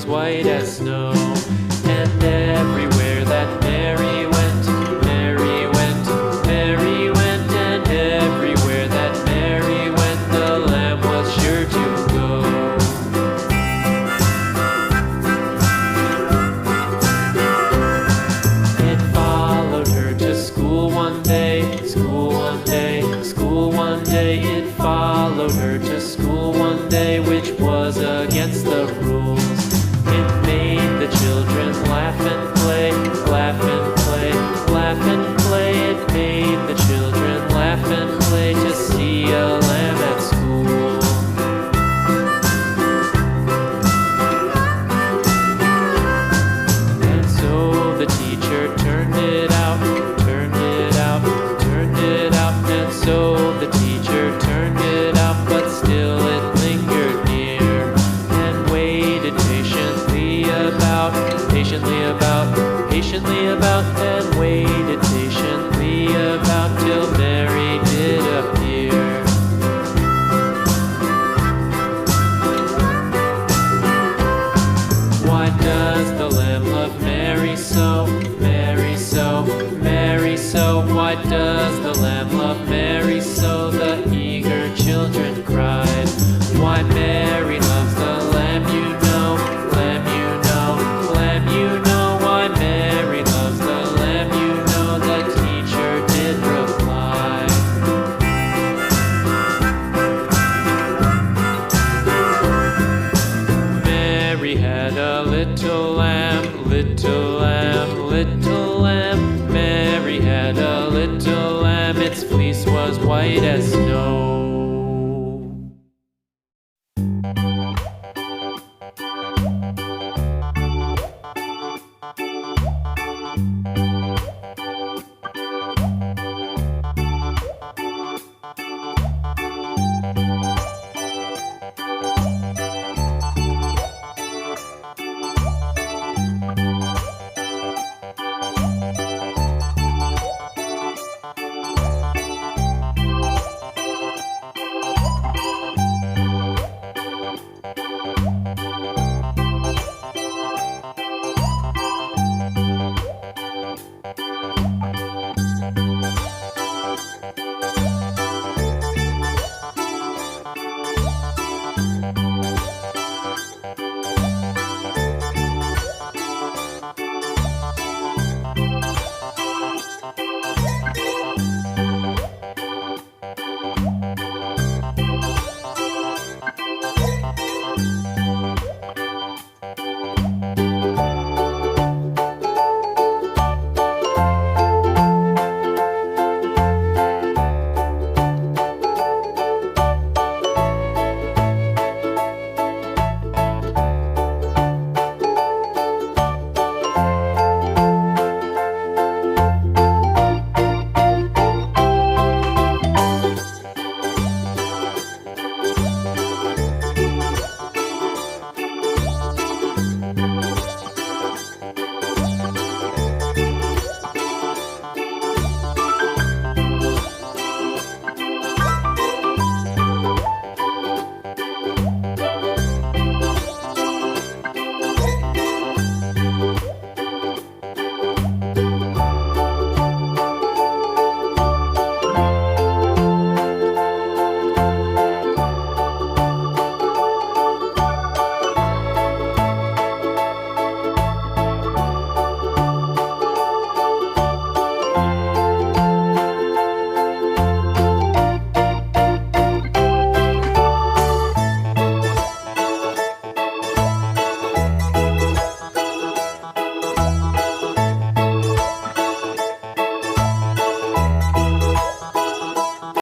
white as snow. And everywhere that Mary went, Mary went, Mary went, and everywhere that Mary went, the lamb was sure to go. It followed her to school one day, school one day, school one day. It followed her to school one day, which was against the rules. It made the children laugh and play, laugh and play, laugh and play. It made the children laugh and play to see a lamb at school. And so the teacher turned it out, turned it out, turned it out. And so the teacher turned it out, but still it lingered near and waited patiently about, and waited patiently about till Mary did appear. Why does the lamb love Mary so, Mary so, Mary so? Why does the lamb love Mary so? The eager children cried. Why Mary loves the lamb, you know, lamb, you know, lamb, you know. Why Mary loves the lamb, you know, the teacher did reply. Mary had a little lamb, little lamb, little lamb. Mary had a little lamb, its fleece was white as snow.